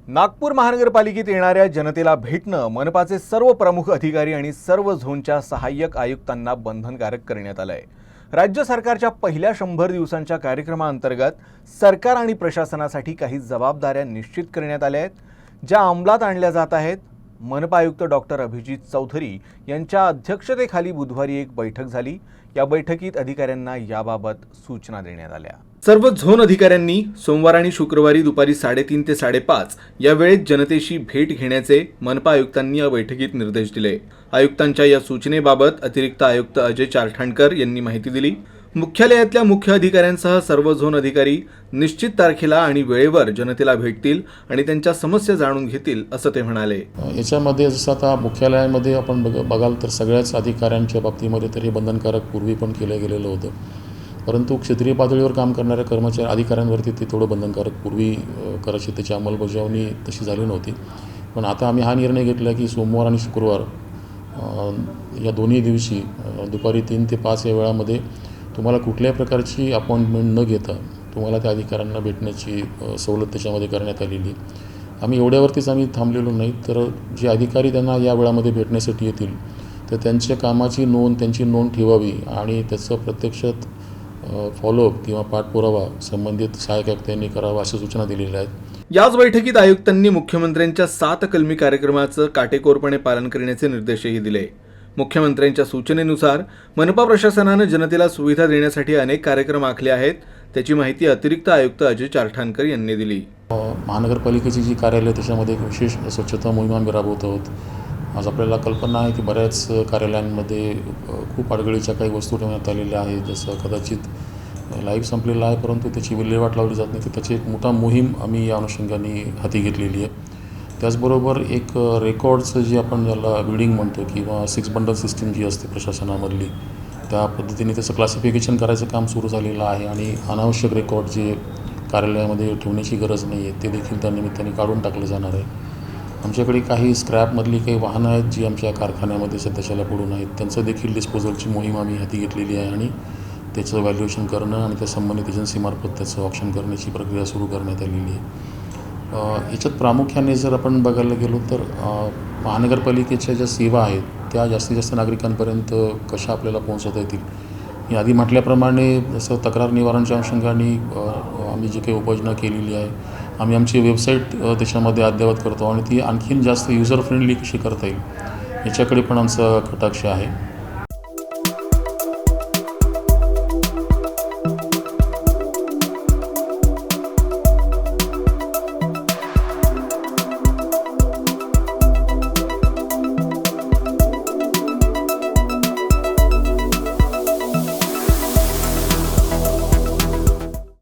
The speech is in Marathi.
नागपूर महानगरपालिकेत येणाऱ्या जनतेला भेटणं मनपाचे सर्व प्रमुख अधिकारी आणि सर्व झोनच्या सहाय्यक आयुक्तांना बंधनकारक करण्यात आलं आहे। राज्य सरकारच्या पहिल्या 100 दिवसांच्या कार्यक्रमाअंतर्गत सरकार आणि प्रशासनासाठी काही जबाबदाऱ्या निश्चित करण्यात आल्या आहेत, ज्या अंमलात आणल्या जात आहेत। मनपा आयुक्त डॉक्टर अभिजीत चौधरी यांच्या अध्यक्षतेखाली बुधवारी एक बैठक झाली। या बैठकीत अधिकाऱ्यांना याबाबत सूचना देण्यात आल्या। सर्व झोन अधिकाऱ्यांनी सोमवार आणि शुक्रवारी दुपारी 3:30 ते 5:30 या वेळेत जनतेशी भेट घेण्याचे मनपा आयुक्तांनी या बैठकीत निर्देश दिले। आयुक्तांच्या या सूचनेबाबत अतिरिक्त आयुक्त अजय चारठाणकर यांनी माहिती दिली। मुख्यालयातल्या मुख्य अधिकाऱ्यांसह सर्व झोन अधिकारी निश्चित तारखेला आणि वेळेवर जनतेला भेटतील आणि त्यांच्या समस्या जाणून घेतील, असं ते म्हणाले। याच्यामध्ये जसं आता मुख्यालयामध्ये आपण बघाल तर सगळ्याच अधिकाऱ्यांच्या बाबतीमध्ये तरी बंधनकारक पूर्वी पण केलं गेलेलं होतं, परंतु क्षेत्रीय पातळीवर काम करणाऱ्या कर्मचारी अधिकाऱ्यांवरती ते थोडं बंधनकारक पूर्वी करायची त्याची अंमलबजावणी तशी झाली नव्हती। पण आता आम्ही हा निर्णय घेतला की सोमवार आणि शुक्रवार या दोन्ही दिवशी दुपारी 3 ते 5 या वेळामध्ये तुम्हाला कुठल्याही प्रकारची अपॉइंटमेंट न घेता तुम्हाला त्या अधिकाऱ्यांना भेटण्याची सवलत त्याच्यामध्ये करण्यात आलेली। आम्ही एवढ्यावरतीच आम्ही थांबलेलो नाही, तर जे अधिकारी त्यांना या वेळामध्ये भेटण्यासाठी येतील तर त्यांच्या कामाची नोंद त्यांची नोंद ठेवावी आणि त्याचं प्रत्यक्षात फॉलोअप किंवा पाठपुरावा संबंधित सहाय्यक आयुक्तांनी करावा अशा सूचना दिलेल्या आहेत। याच बैठकीत आयुक्तांनी मुख्यमंत्र्यांच्या 7 कलमी कार्यक्रमाचं काटेकोरपणे पालन करण्याचे निर्देशही दिले। मुख्यमंत्र्यांच्या सूचनेनुसार मनपा प्रशासनाने जनतेला सुविधा देण्यासाठी अनेक कार्यक्रम आखले आहेत, त्याची माहिती अतिरिक्त आयुक्त अजय चारठाणकर यांनी दिली। महानगरपालिकेची जी कार्यालय त्याच्यामध्ये एक विशेष स्वच्छता मोहीम आम्ही राबवत आहोत। आज आपल्याला कल्पना आहे की बऱ्याच कार्यालयांमध्ये खूप अडगळीच्या काही वस्तू ठेवण्यात आलेल्या आहेत, जसं कदाचित लाईव्ह संपलेला आहे परंतु त्याची विल्हेवाट लावली जात नाही, तर त्याची एक मोठा मोहीम आम्ही या अनुषंगाने हाती घेतलेली आहे। त्याचबरोबर एक रेकॉर्डचं जे आपण याला बिल्डिंग म्हणतो किंवा 6 बंडल सिस्टीम जी असते प्रशासनामधली, त्या पद्धतीने त्याचं क्लासिफिकेशन करायचं काम सुरू झालेलं आहे आणि अनावश्यक रेकॉर्ड जे कार्यालयामध्ये ठेवण्याची गरज नाही आहे ते देखील त्या निमित्ताने काढून टाकलं जाणार आहे। आमच्याकडे काही स्क्रॅपमधली काही वाहनं आहेत जी आमच्या कारखान्यामध्ये सध्याच्याला पडून आहेत, त्यांचं देखील डिस्पोजलची मोहीम आम्ही हाती घेतलेली आहे आणि त्याचं व्हॅल्युएशन करणं आणि त्या संबंधित एजन्सीमार्फत त्याचं ऑप्शन करण्याची प्रक्रिया सुरू करण्यात आलेली आहे। याच्यात प्रामुख्याने जर आपण बघायला गेलो तर महानगरपालिकेच्या ज्या सेवा आहेत त्या जास्तीत जास्त नागरिकांपर्यंत कशा आपल्याला पोहोचवता येतील, मी आधी म्हटल्याप्रमाणे जसं तक्रार निवारणच्या अनुषंगाने आम्ही जी काही उपाययोजना केलेली आहे, आम्ही आमची वेबसाईट त्याच्यामध्ये अद्ययावत करतो आणि ती आणखीन जास्त युजर फ्रेंडली कशी करता येईल याच्याकडे पण आमचा कटाक्ष आहे।